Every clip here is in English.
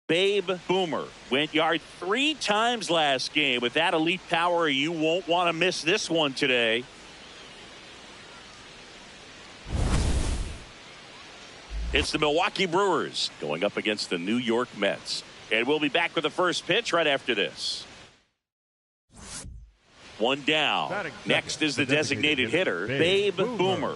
Babe Boomer went yard 3 times last game. With that elite power, you won't want to miss this one today. It's the Milwaukee Brewers going up against the New York Mets. And we'll be back with the first pitch right after this. One down. Next is the designated hitter, Babe Boomer.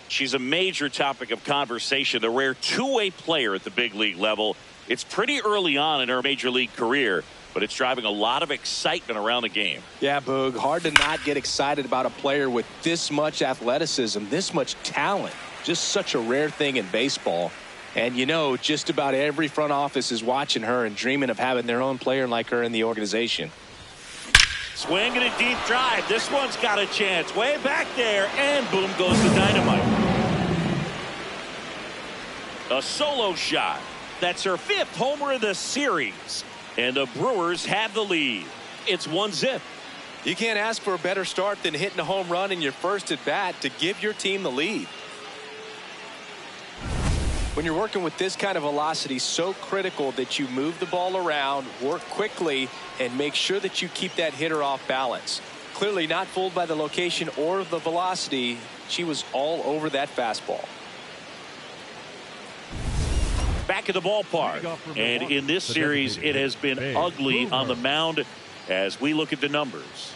She's a major topic of conversation, the rare two-way player at the big league level. It's pretty early on in her major league career, but it's driving a lot of excitement around the game. Yeah, Boog, hard to not get excited about a player with this much athleticism, this much talent. Just such a rare thing in baseball. And you know, just about every front office is watching her and dreaming of having their own player like her in the organization. Swing and a deep drive. This one's got a chance. Way back there, and boom goes the dynamite. A solo shot. That's her 5th homer of the series. And the Brewers have the lead. It's 1-0. You can't ask for a better start than hitting a home run in your first at bat to give your team the lead. When you're working with this kind of velocity, so critical that you move the ball around, work quickly, and make sure that you keep that hitter off balance. Clearly not fooled by the location or the velocity. She was all over that fastball. Back at the ballpark. And in this series, it has been ugly on the mound as we look at the numbers.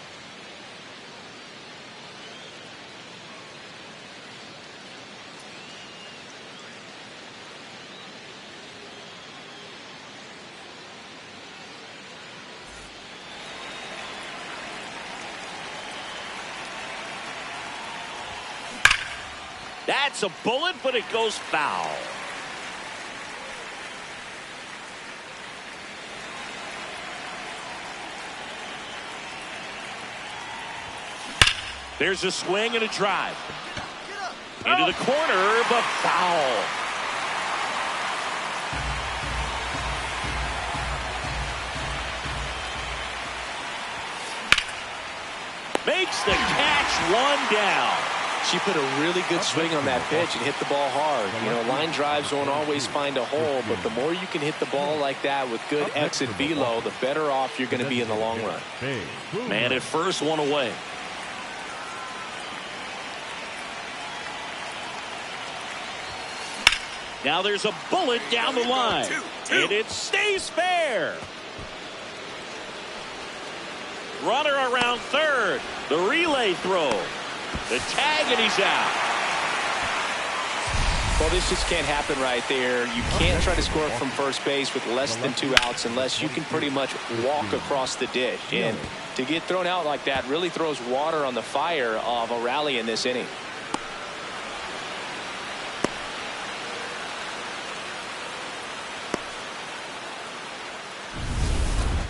That's a bullet, but it goes foul. There's a swing and a drive. Into the corner, but foul. Makes the catch, 1 down. She put a really good swing on that pitch and hit the ball hard. You know, line drives won't always find a hole, but the more you can hit the ball like that with good exit velo, the better off you're going to be in the long run. Man at first, 1 away. Now there's a bullet down the line, and it stays fair. Runner around third. The relay throw. The tag, and he's out. Well, this just can't happen right there. You can't try to score from first base with less than 2 outs unless you can pretty much walk across the ditch. And to get thrown out like that really throws water on the fire of a rally in this inning.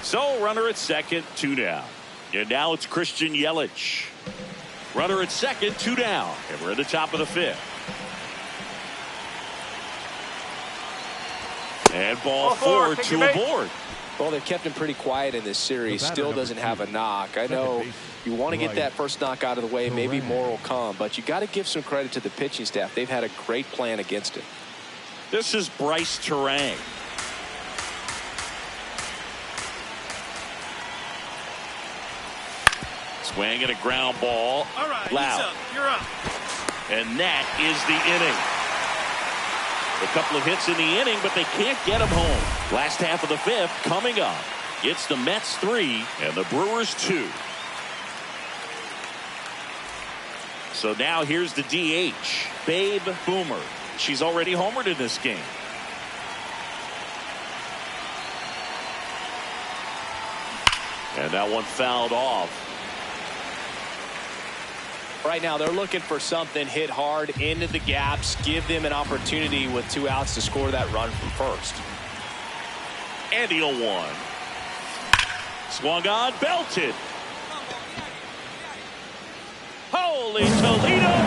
So, runner at second, 2 down. And now it's Christian Yelich. Runner at second, 2 down. And we're at the top of the 5th. And ball 4, 2 aboard. Well, they've kept him pretty quiet in this series. Still doesn't have a knock. I know you want to get that first knock out of the way. Maybe more will come. But you got to give some credit to the pitching staff. They've had a great plan against it. This is Bryce Terang. Swing and a ground ball. All right, Loud. You're up. And that is the inning. A couple of hits in the inning, but they can't get them home. Last half of the 5th coming up. It's the Mets 3 and the Brewers 2. So now here's the DH, Babe Boomer. She's already homered in this game. And that one fouled off. Right now, they're looking for something hit hard into the gaps, give them an opportunity with 2 outs to score that run from first. And the 0-1. Swung on, belted. Holy Toledo.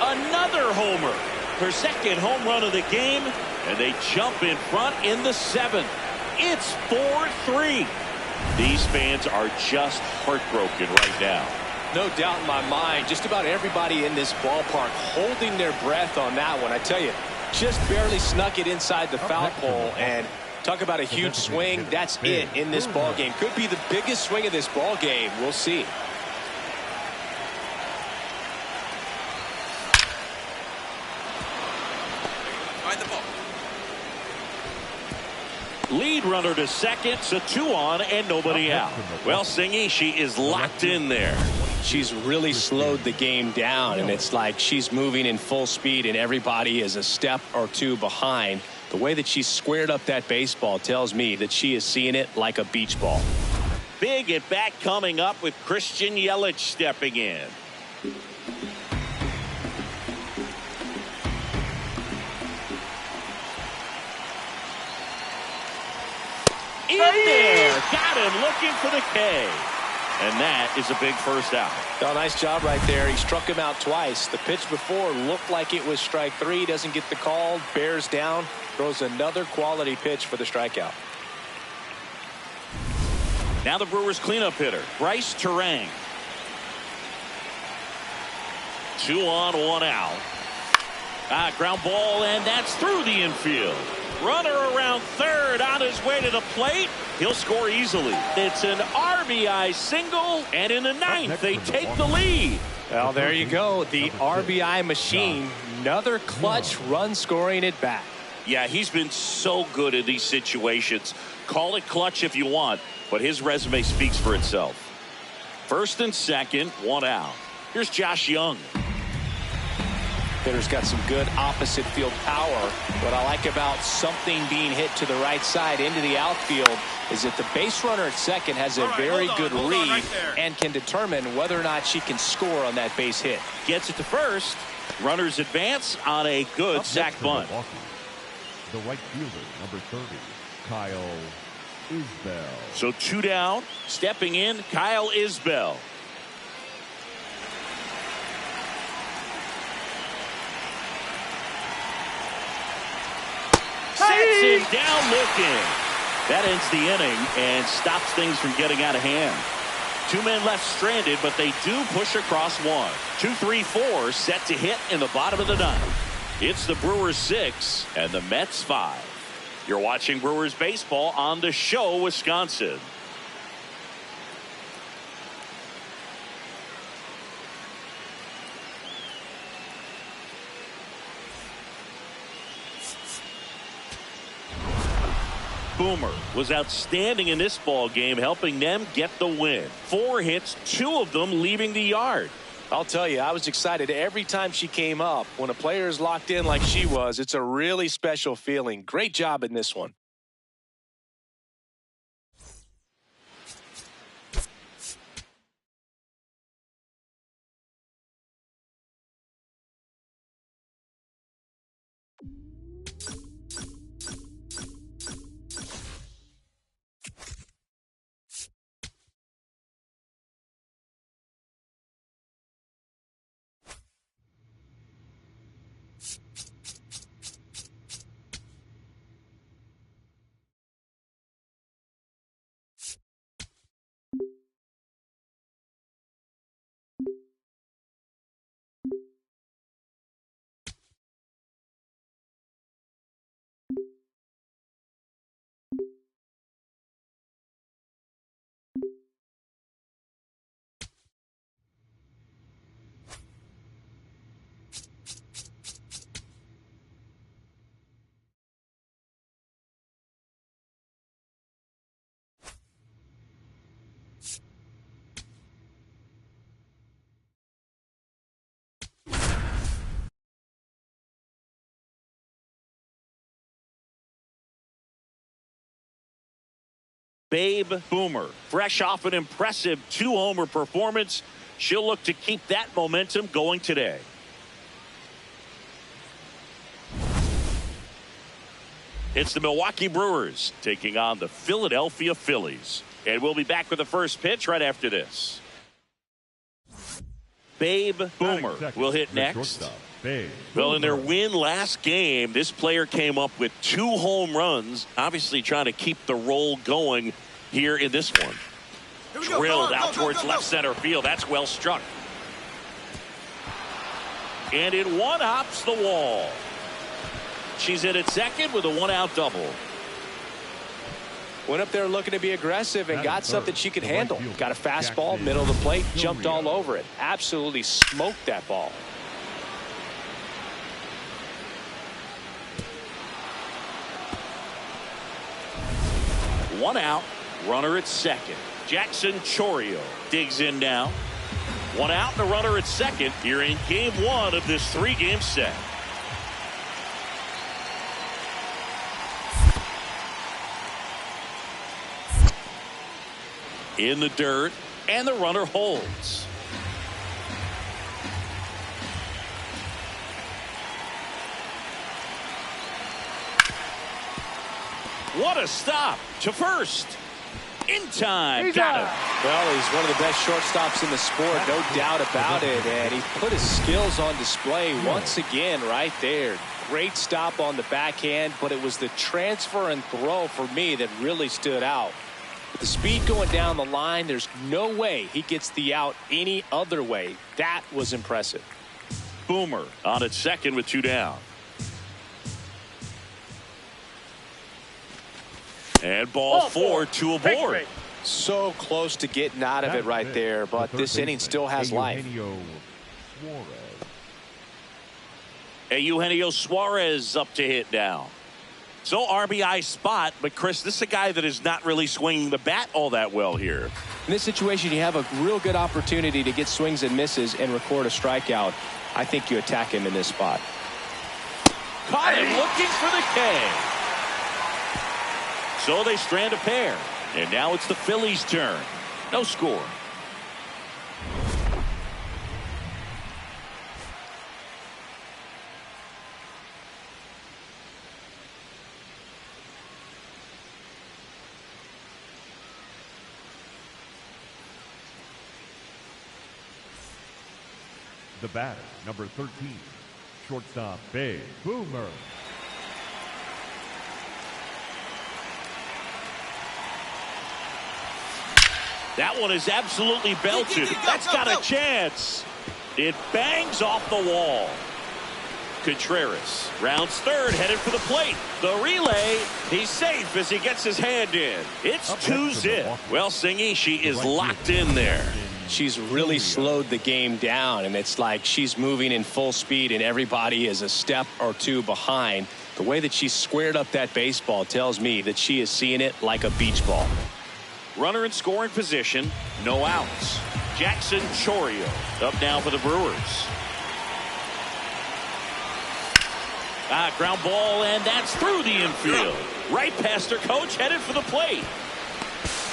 Another homer. Her second home run of the game, and they jump in front in the 7th. It's 4-3. These fans are just heartbroken right now. No doubt in my mind, just about everybody in this ballpark holding their breath on that one. I tell you, Just barely snuck it inside the foul pole, and talk about a huge swing. That's it in this ball game. Could be the biggest swing of this ball game. We'll see. Lead runner to second, so 2 on and nobody out. Well, Singy, she is locked in there. She's really slowed the game down, and it's like she's moving in full speed and everybody is a step or 2 behind. The way that she squared up that baseball tells me that she is seeing it like a beach ball. Big at bat coming up with Christian Yelich stepping in. In there, got him looking for the K. And that is a big first out. Oh, nice job right there. He struck him out twice. The pitch before looked like it was strike 3. Doesn't get the call. Bears down. Throws another quality pitch for the strikeout. Now the Brewers cleanup hitter, Bryce Terang. 2 on, 1 out. Ground ball, and that's through the infield. Runner around third on his way to the plate. He'll score easily. It's an RBI single, and in the 9th, they take the lead. Well, there you go. The RBI machine. Another clutch run scoring at bat. Yeah, he's been so good in these situations. Call it clutch if you want, but his resume speaks for itself. First and second, 1 out. Here's Josh Young. Hitter's got some good opposite field power. What I like about something being hit to the right side into the outfield is that the base runner at second has a very good read and can determine whether or not she can score on that base hit. Gets it to first. Runners advance on a good sac bunt. The right fielder, number 30, Kyle Isbell. So 2 down. Stepping in, Kyle Isbell. Sets him down looking. That ends the inning and stops things from getting out of hand. 2 men left stranded, but they do push across 1. 2, 3, 4 set to hit in the bottom of the 9th. It's the Brewers 6 and the Mets 5. You're watching Brewers baseball on The Show Wisconsin. Boomer was outstanding in this ball game, helping them get the win. 4 hits, 2 of them leaving the yard. I'll tell you, I was excited every time she came up. When a player is locked in like she was, it's a really special feeling. Great job in this one. Babe Boomer, fresh off an impressive 2-homer performance. She'll look to keep that momentum going today. It's the Milwaukee Brewers taking on the Philadelphia Phillies. And we'll be back with the first pitch right after this. Babe Boomer will hit next. Well, in their win last game, this player came up with 2 home runs, obviously trying to keep the roll going here in this one. Drilled out towards left center field. That's well struck. And it one-hops the wall. She's in at second with a one-out double. Went up there looking to be aggressive and got something she could handle. Got a fastball, middle of the plate, jumped all over it. Absolutely smoked that ball. One out, runner at second. Jackson Chorio digs in now. One out and a runner at second here in game one of this three-game set. In the dirt, and the runner holds. What a stop to first. In time. Got him. Well, he's one of the best shortstops in the sport, no doubt about it. And he put his skills on display once again right there. Great stop on the backhand, but it was the transfer and throw for me that really stood out. With the speed going down the line, there's no way he gets the out any other way. That was impressive. Boomer on at second with two down. And ball four to aboard. So close to getting out of it right there, but this inning still has life. Eugenio Suarez up to hit now. So RBI spot, but Chris, this is a guy that is not really swinging the bat all that well here. In this situation, you have a real good opportunity to get swings and misses and record a strikeout. I think you attack him in this spot. Caught him looking for the K. So they strand a pair. And now it's the Phillies' turn. No score. The batter, number 13, shortstop, Babe Boomer. That one is absolutely belted. That's got a chance. It bangs off the wall. Contreras rounds third, headed for the plate. The relay, he's safe as he gets his hand in. It's 2-zip. Well, Singy, she is locked in there. She's really slowed the game down, and it's like she's moving in full speed, and everybody is a step or two behind. The way that she squared up that baseball tells me that she is seeing it like a beach ball. Runner in scoring position, no outs. Jackson Chorio up now for the Brewers. Ground ball, and that's through the infield. Right past her coach, headed for the plate.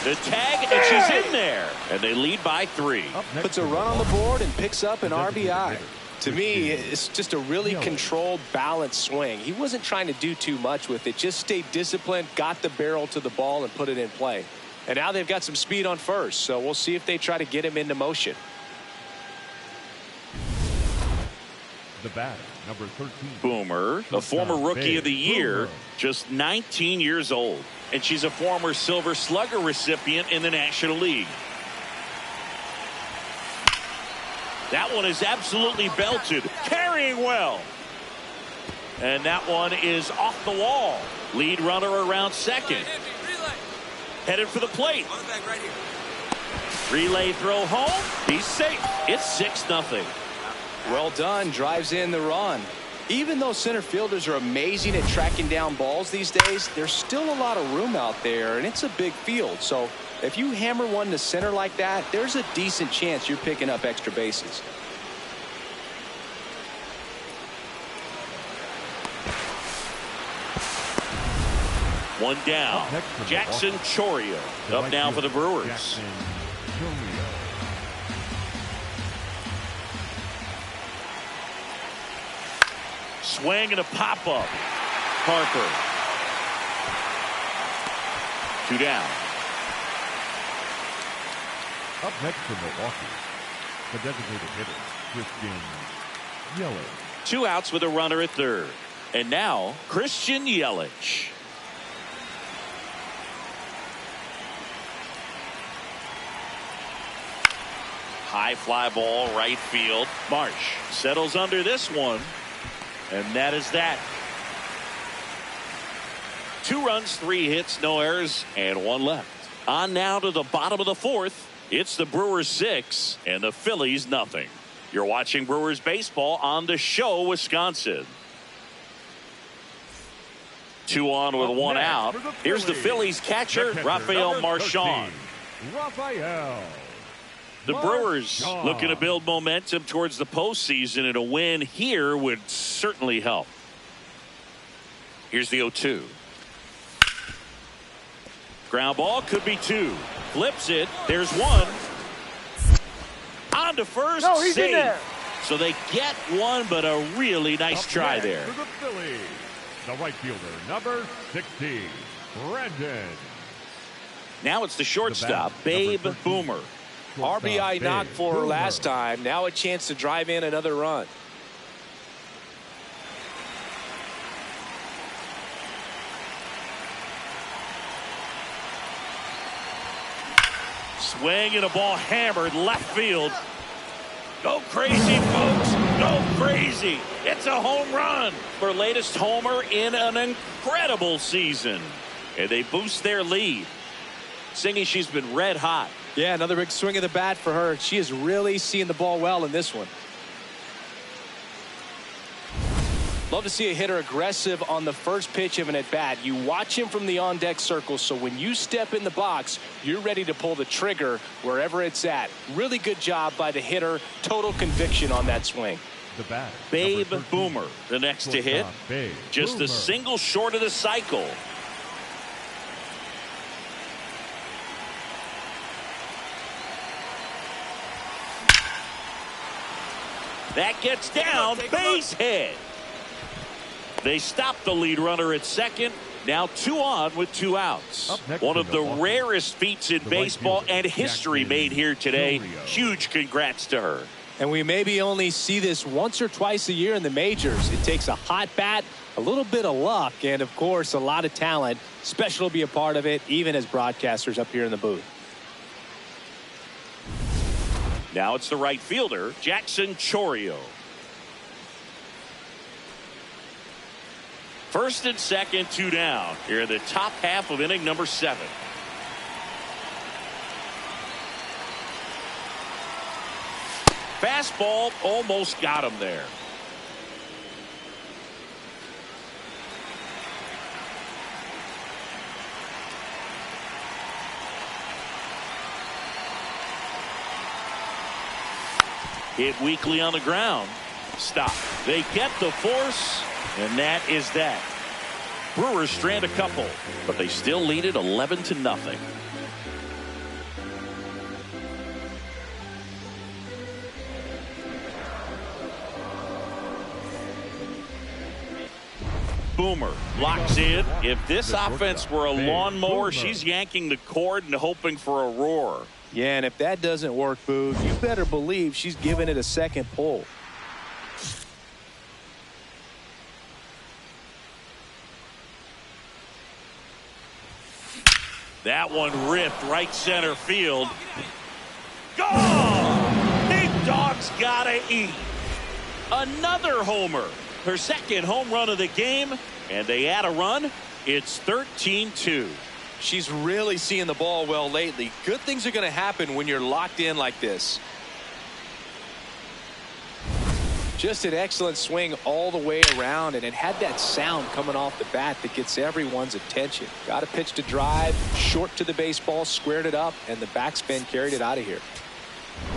The tag, and she's in there. And they lead by 3. Puts a run on the board and picks up an RBI. To me, it's just a really controlled, balanced swing. He wasn't trying to do too much with it. Just stayed disciplined, got the barrel to the ball, and put it in play. And now they've got some speed on first, so we'll see if they try to get him into motion. The batter, number 13. Boomer, a former Rookie of the Year, just 19 years old. And she's a former Silver Slugger recipient in the National League. That one is absolutely belted, carrying well. And that one is off the wall. Lead runner around second. Headed for the plate. Relay throw home. He's safe. It's 6-0. Well done. Drives in the run. Even though center fielders are amazing at tracking down balls these days, there's still a lot of room out there, and it's a big field. So if you hammer one to center like that, there's a decent chance you're picking up extra bases. One down. Jackson Chorio up now for the Brewers. Swing and a pop-up. Harper. 2 down. Up next for Milwaukee, the designated hitter, Christian Yelich. 2 outs with a runner at third. And now, Christian Yelich. High fly ball, right field. Marsh settles under this one. And that is that. 2 runs, 3 hits, no errors, and 1 left. On now to the bottom of the 4th. It's the Brewers 6 and the Phillies nothing. You're watching Brewers baseball on the show, Wisconsin. 2 on with 1 out. Here's the Phillies catcher, Rafael Marchand. The Brewers looking to build momentum towards the postseason, and a win here would certainly help. Here's the 0-2. Ground ball, could be 2. Flips it. There's 1. On to first. No, he's save. in there. So they get 1, but a really nice try there. For the Phillies, the right fielder, number 60, Brandon. Now it's the shortstop, Babe Boomer. RBI knock for her last time. Now a chance to drive in another run. Swing and a ball hammered left field. Go crazy, folks. Go crazy. It's a home run. Her latest homer in an incredible season. And they boost their lead. Singy, she's been red hot. Yeah, another big swing of the bat for her. She is really seeing the ball well in this one. Love to see a hitter aggressive on the first pitch of an at-bat. You watch him from the on-deck circle, so when you step in the box, you're ready to pull the trigger wherever it's at. Really good job by the hitter. Total conviction on that swing. The bat, Babe Boomer, the next to hit. Just a single short of the cycle. That gets down, base hit. They stop the lead runner at second. Now 2 on with 2 outs. One of the rarest feats in baseball and history made here today. Huge congrats to her. And we maybe only see this once or twice a year in the majors. It takes a hot bat, a little bit of luck, and of course a lot of talent. Special to be a part of it, even as broadcasters up here in the booth. Now it's the right fielder, Jackson Chourio. First and second, 2 down. Here in the top half of inning number 7. Fastball almost got him there. Hit weakly on the ground. Stop. They get the force, and that is that. Brewers strand a couple, but they still lead it 11-0. Boomer locks in. If this offense were a lawnmower, she's yanking the cord and hoping for a roar. Yeah, and if that doesn't work, Boog, you better believe she's giving it a second pull. That one ripped right center field. Gone! Big dog's gotta eat. Another homer. Her second home run of the game, and they add a run. It's 13-2. She's really seeing the ball well lately. Good things are going to happen when you're locked in like this. Just an excellent swing all the way around, and it had that sound coming off the bat that gets everyone's attention. Got a pitch to drive, short to the baseball, squared it up, and the backspin carried it out of here.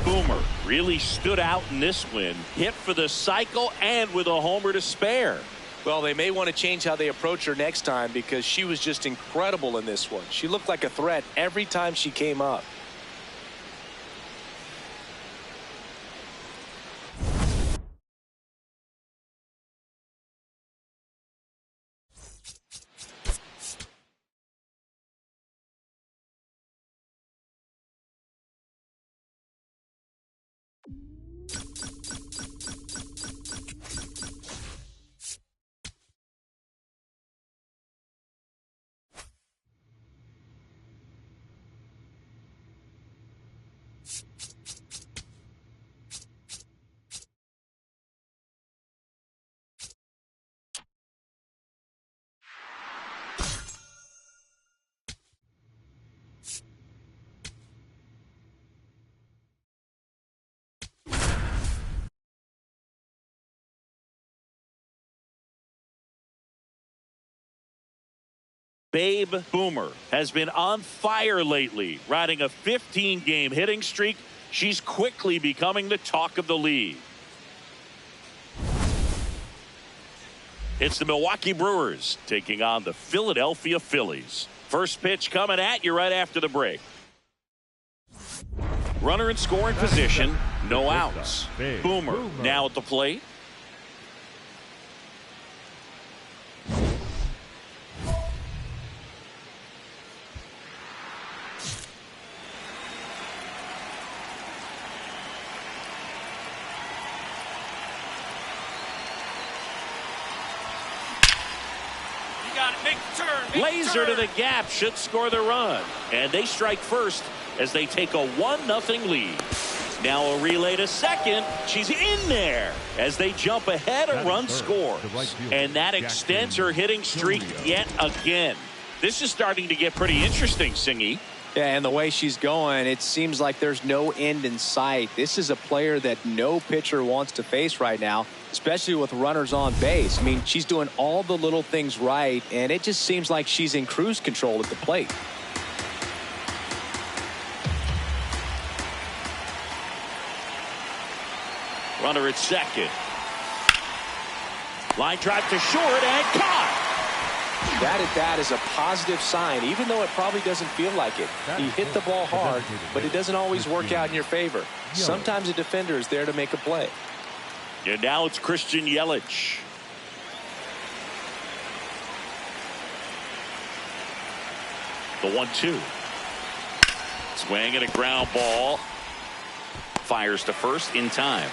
Boomer really stood out in this win. Hit for the cycle and with a homer to spare. Well, they may want to change how they approach her next time because she was just incredible in this one. She looked like a threat every time she came up. Babe Boomer has been on fire lately, riding a 15-game hitting streak. She's quickly becoming the talk of the league. It's the Milwaukee Brewers taking on the Philadelphia Phillies. First pitch coming at you right after the break. Runner in scoring position, no outs. Boomer now at the plate. Laser to the gap, should score the run. And they strike first as they take a 1-0 lead. Now a relay to second. She's in there as they jump ahead. A run scores. And that extends her hitting streak yet again. This is starting to get pretty interesting, Singy. Yeah, and the way she's going, it seems like there's no end in sight. This is a player that no pitcher wants to face right now, especially with runners on base. I mean, she's doing all the little things right, and it just seems like she's in cruise control at the plate. Runner at second. Line drive to short and caught. That at bat is a positive sign, even though it probably doesn't feel like it. He hit the ball hard, but it doesn't always work out in your favor. Sometimes a defender is there to make a play. And now it's Christian Yelich. The 1-2. Swing and a ground ball. Fires to first in time.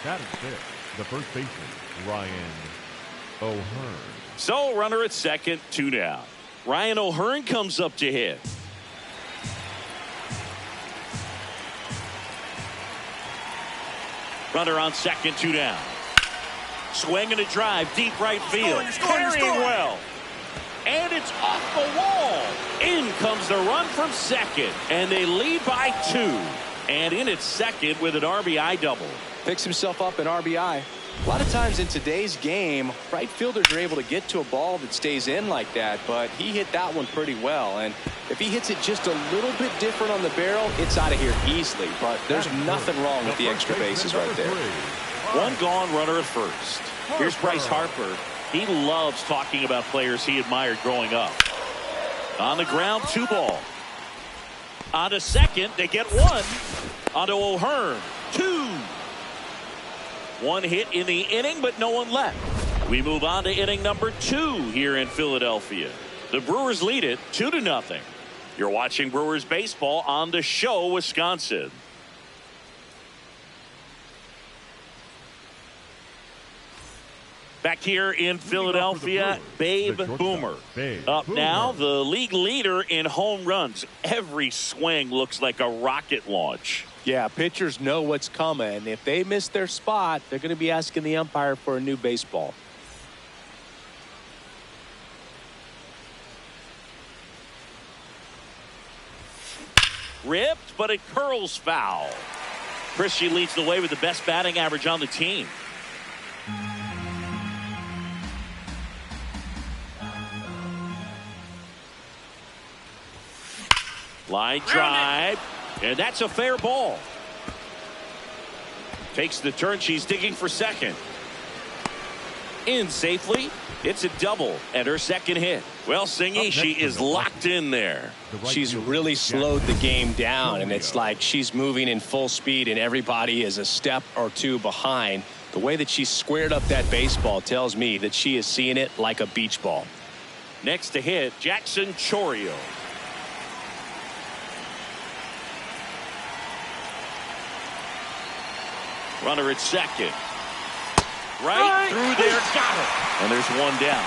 That is it. The first baseman, Ryan O'Hearn. So runner at second, 2 down. Ryan O'Hearn comes up to hit. Runner on second, 2 down. Swing and a drive, deep right field. Carrying well. And it's off the wall. In comes the run from second. And they lead by 2. And in at second with an RBI double. Picks himself up an RBI. A lot of times in today's game, right fielders are able to get to a ball that stays in like that, but he hit that one pretty well. And if he hits it just a little bit different on the barrel, it's out of here easily. But there's nothing wrong with the extra bases right there. One gone, runner at first. Here's Bryce Harper. He loves talking about players he admired growing up. On the ground, 2 ball. On to second, they get 1. On to O'Hearn, 2. 1 hit in the inning, but no one left. We move on to inning number 2 here in Philadelphia. The Brewers lead it 2-0. You're watching Brewers baseball on The Show, Wisconsin. Back here in Philadelphia, Babe Boomer. Up now, the league leader in home runs. Every swing looks like a rocket launch. Yeah, pitchers know what's coming. If they miss their spot, they're going to be asking the umpire for a new baseball. Ripped, but it curls foul. Christian leads the way with the best batting average on the team. Line drive, and that's a fair ball. Takes the turn. She's digging for second. In safely. It's a double and her second hit. Well, Singy, she is locked in there. She's really slowed the game down, and it's like she's moving in full speed and everybody is a step or 2 behind. The way that she squared up that baseball tells me that she is seeing it like a beach ball. Next to hit, Jackson Chourio. Runner at second. Right through there, got it. And there's 1 down.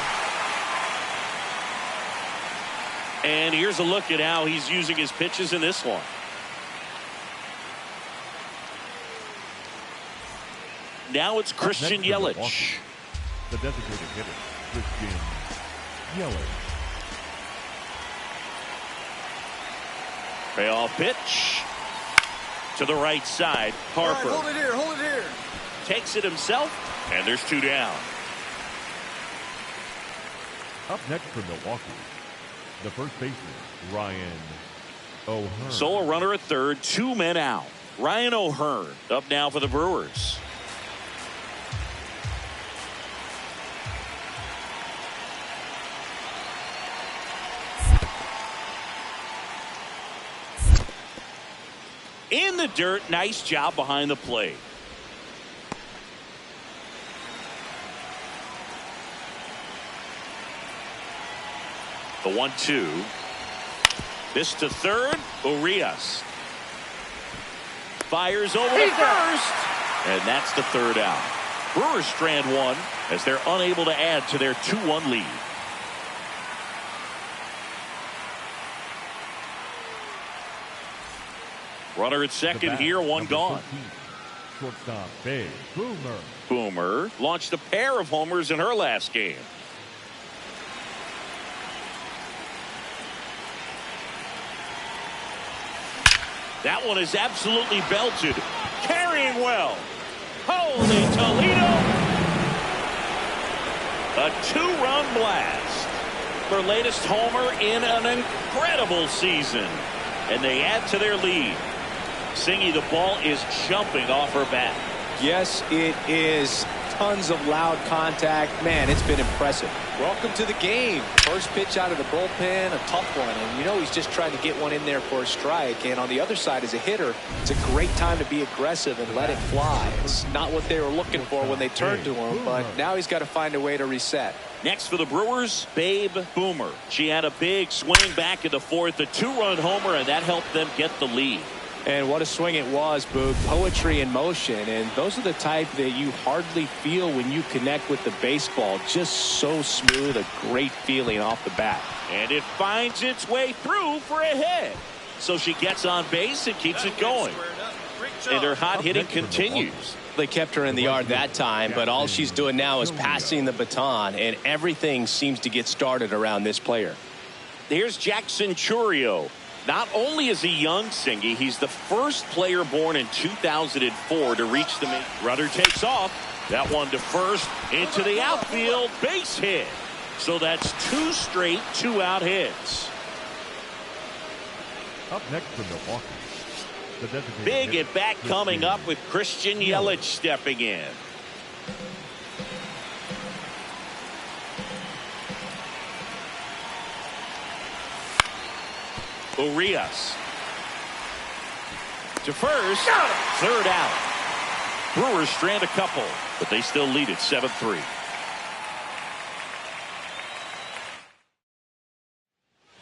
And here's a look at how he's using his pitches in this one. Now it's Christian Yelich. The designated hitter, Christian Yelich. Payoff pitch. To the right side, Harper. Hold it here, hold it here. Takes it himself, and there's 2 down. Up next for Milwaukee, the first baseman, Ryan O'Hearn. So a runner at third, 2 men out. Ryan O'Hearn up now for the Brewers. In the dirt, nice job behind the plate. The 1-2. This to third. Urias fires over to first. And that's the third out. Brewers strand one as they're unable to add to their 2-1 lead. Runner at second here, one gone. 13, shortstop, Babe Boomer. Boomer launched a pair of homers in her last game. That one is absolutely belted. Carrying well. Holy Toledo. A 2-run blast. Her latest homer in an incredible season. And they add to their lead. Singy, the ball is jumping off her bat. Yes, it is. Tons of loud contact. Man, it's been impressive. Welcome to the game. First pitch out of the bullpen, a tough one. And you know he's just trying to get one in there for a strike. And on the other side, as a hitter, it's a great time to be aggressive and let it fly. It's not what they were looking for when they turned to him, but now he's got to find a way to reset. Next for the Brewers, Babe Boomer. She had a big swing back in the fourth, a 2-run homer, and that helped them get the lead. And what a swing it was, Boog. Poetry in motion. And those are the type that you hardly feel when you connect with the baseball. Just so smooth, a great feeling off the bat. And it finds its way through for a hit. So she gets on base and keeps it going. And her hot hitting continues. They kept her in the yard that time, but all she's doing now is passing the baton, and everything seems to get started around this player. Here's Jackson Churio. Not only is he young, Singy, he's the first player born in 2004 to reach the main. Runner takes off. That one to first, into the outfield, base hit. So that's 2 straight 2-out hits. Up next for Milwaukee, the designated Big hitter, at bat coming up with Christian Yelich stepping in. Urias to first, third out. Brewers strand a couple, but they still lead it 7-3.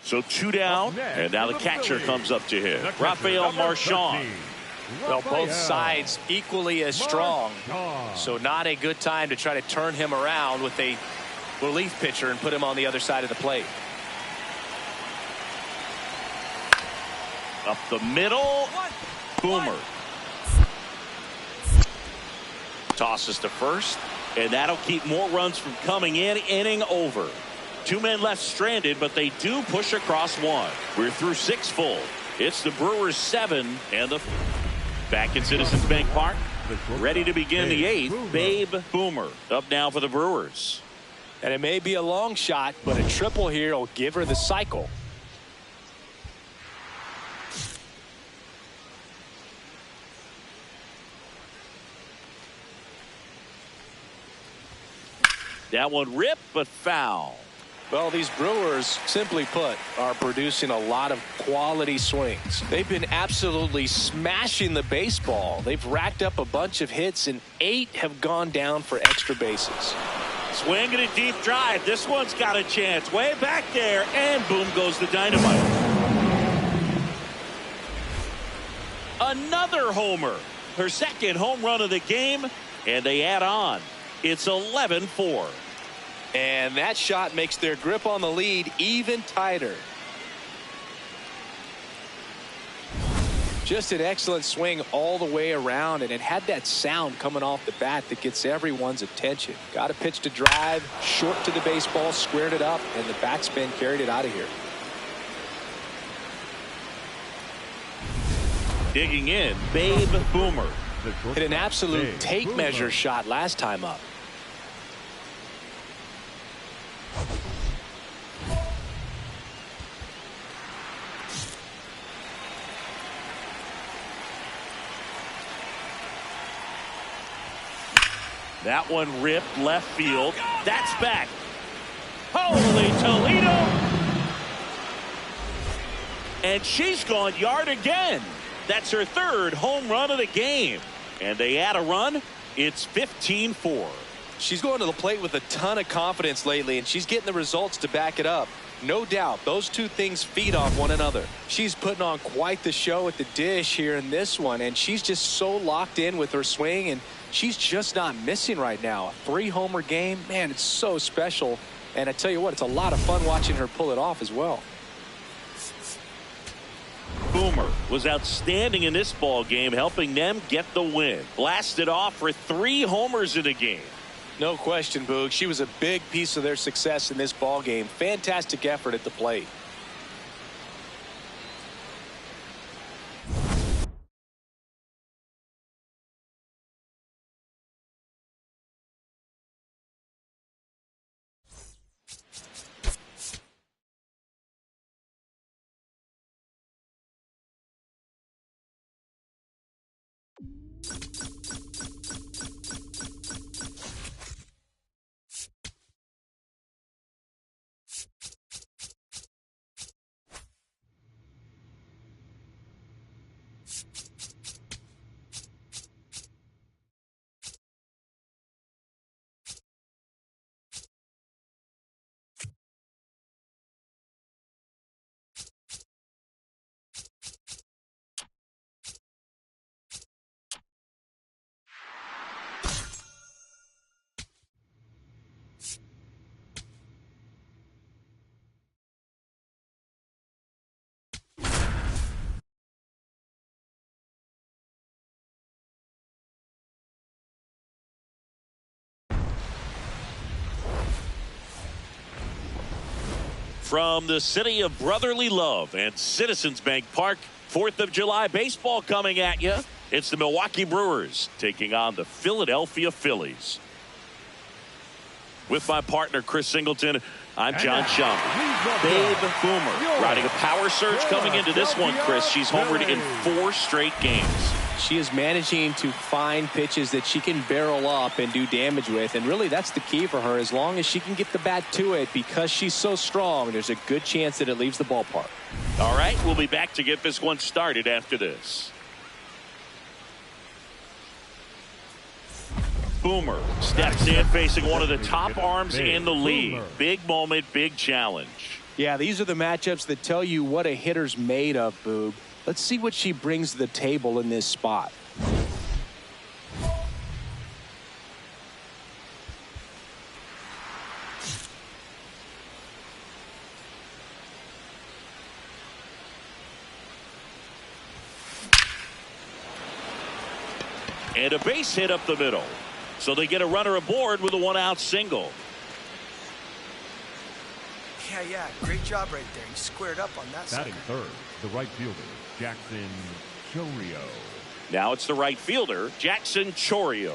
So 2 down, and now the catcher comes up to hit. Rafael Marchand. Well, both sides equally as strong, so not a good time to try to turn him around with a relief pitcher and put him on the other side of the plate. Up the middle, Boomer. Tosses to first, and that'll keep more runs from coming in. Inning over. 2 men left stranded, but they do push across one. We're through 6 full. It's the Brewers 7 and the back in Citizens Bank Park. Ready to begin the 8th. Babe Boomer up now for the Brewers. And it may be a long shot, but a triple here will give her the cycle. That one ripped, but foul. Well, these Brewers, simply put, are producing a lot of quality swings. They've been absolutely smashing the baseball. They've racked up a bunch of hits, and 8 have gone down for extra bases. Swing and a deep drive. This one's got a chance. Way back there, and boom goes the dynamite. Another homer. Her second home run of the game, and they add on. It's 11-4. And that shot makes their grip on the lead even tighter. Just an excellent swing all the way around, and it had that sound coming off the bat that gets everyone's attention. Got a pitch to drive, short to the baseball, squared it up, and the backspin carried it out of here. Digging in, Babe Boomer. Hit an absolute tape measure shot last time up. That one ripped left field. That's back. Holy Toledo. And she's gone yard again. That's her third home run of the game. And they add a run. It's 15-4. She's going to the plate with a ton of confidence lately, and she's getting the results to back it up. No doubt, those two things feed off one another. She's putting on quite the show at the dish here in this one, and she's just so locked in with her swing, and she's just not missing right now. A 3-homer game, man, it's so special. And I tell you what, it's a lot of fun watching her pull it off as well. Boomer was outstanding in this ball game, helping them get the win. Blasted off for 3 homers in the game. No question, Boog. She was a big piece of their success in this ball game. Fantastic effort at the plate. From the city of brotherly love and Citizens Bank Park, 4th of July baseball coming at you. It's the Milwaukee Brewers taking on the Philadelphia Phillies. With my partner, Chris Singleton, I'm John Schaumburg. Babe Boomer riding a power surge coming into this one, Chris. She's homered in 4 straight games. She is managing to find pitches that she can barrel up and do damage with, and really that's the key for her. As long as she can get the bat to it, because she's so strong, there's a good chance that it leaves the ballpark. All right, we'll be back to get this one started after this. Boomer steps in facing one of the top arms in the league. Big moment, big challenge. Yeah, these are the matchups that tell you what a hitter's made of, Boob. Let's see what she brings to the table in this spot. And a base hit up the middle. So they get a runner aboard with a 1-out single. Yeah, great job right there. He squared up on that. Batting third, the right fielder, Jackson Chorio. Now it's the right fielder, Jackson Chorio.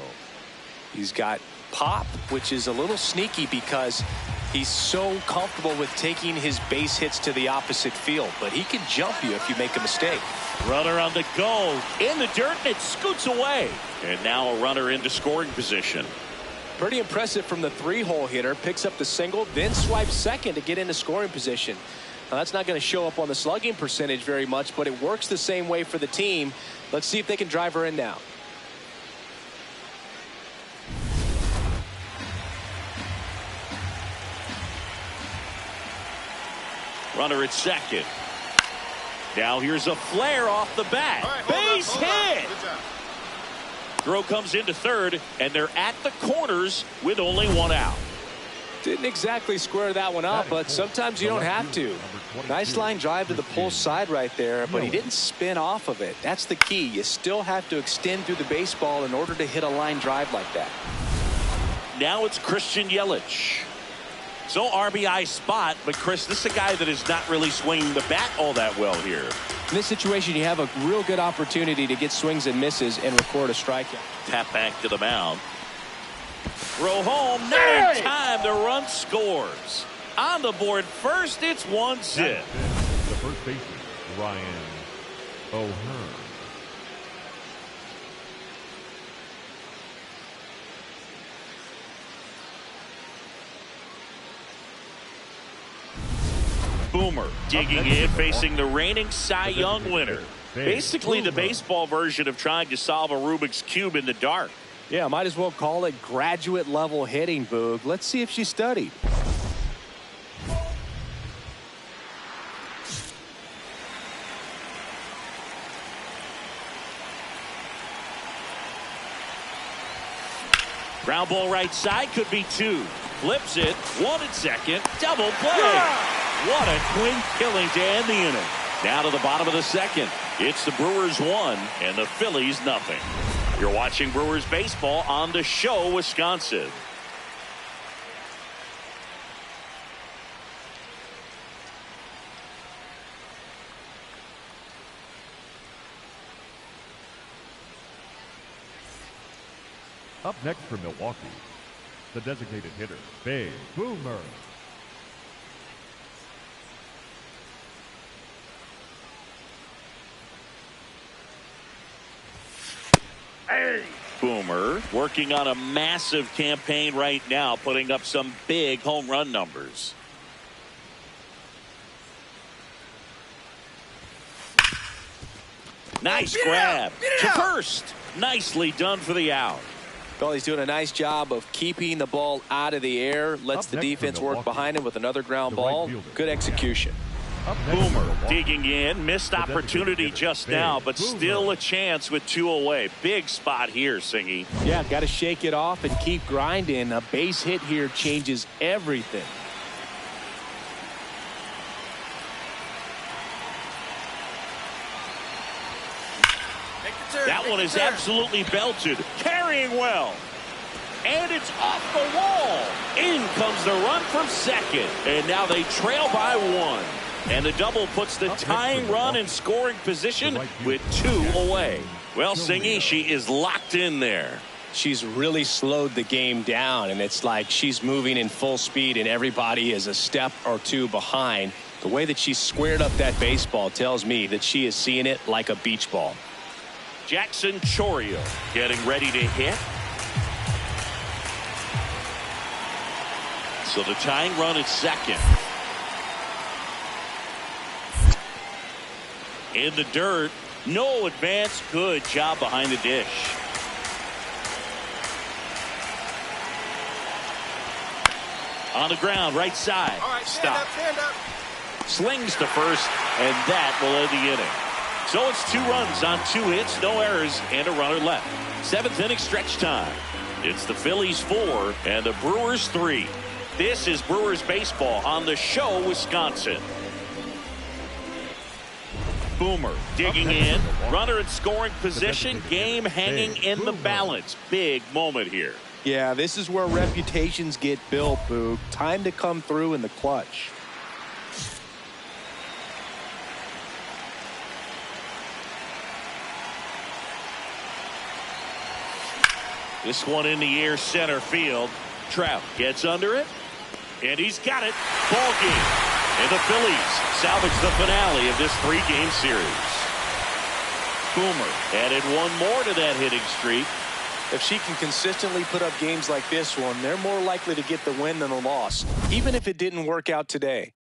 He's got pop, which is a little sneaky because he's so comfortable with taking his base hits to the opposite field, but he can jump you if you make a mistake. Runner on the go, in the dirt, and it scoots away. And now a runner into scoring position. Pretty impressive from the 3-hole hitter. Picks up the single, then swipes second to get into scoring position. Now, that's not going to show up on the slugging percentage very much, but it works the same way for the team. Let's see if they can drive her in now. Runner at second. Now here's a flare off the bat. Right, Base hit. Throw comes into third, and they're at the corners with only 1 out. Didn't exactly square that one up, but sometimes you don't have to. Nice line drive to the pull side right there, but he didn't spin off of it. That's the key. You still have to extend through the baseball in order to hit a line drive like that. Now it's Christian Yelich. So RBI spot, but Chris, this is a guy that is not really swinging the bat all that well here. In this situation, you have a real good opportunity to get swings and misses and record a strikeout. Tap back to the mound. Throw home, not in time. The run scores. On the board first, it's 1-0. The first baseman, Ryan O'Hearn. Boomer digging in, facing the reigning Cy Young winner. Basically the baseball version of trying to solve a Rubik's Cube in the dark. Yeah, might as well call it graduate level hitting, Boog. Let's see if she studied. Ground ball right side, could be two. Flips it, one at second, double play. What a twin killing to end the inning. Down to the bottom of the second. It's the Brewers 1 and the Phillies nothing. You're watching Brewers baseball on the show, Wisconsin. Up next for Milwaukee, the designated hitter, Big Boomer. Boomer working on a massive campaign right now, putting up some big home run numbers. Nice grab to first. Nicely done for the out. Well, he's doing a nice job of keeping the ball out of the air. Lets the defense work behind him with another ground ball. Good execution. Boomer digging in, missed opportunity just now, but still a chance with two away. Big spot here, Singy. Yeah, got to shake it off and keep grinding. A base hit here changes everything. That one is absolutely belted, carrying well. And it's off the wall. In comes the run from second. And now they trail by one. And the double puts the tying run in scoring position with two away. Well, Singy, she is locked in there. She's really slowed the game down, and it's like she's moving in full speed, and everybody is a step or two behind. The way that she squared up that baseball tells me that she is seeing it like a beach ball. Jackson Chourio getting ready to hit. So the tying run at second. In the dirt, no advance. Good job behind the dish. On the ground, right side. All right, Stop. stand up. Slings to first, and that will end the inning. So it's 2 runs on 2 hits, no errors, and a runner left. 7th inning stretch time. It's the Phillies 4 and the Brewers 3. This is Brewers baseball on the show, Wisconsin. Boomer digging in, runner in scoring position, game hanging in the balance. Big moment here. Yeah, this is where reputations get built, Boog. Time to come through in the clutch. This one in the air, center field. Trout gets under it, and he's got it. Ball game. And the Phillies salvage the finale of this 3-game series. Boomer added one more to that hitting streak. If she can consistently put up games like this one, they're more likely to get the win than the loss, even if it didn't work out today.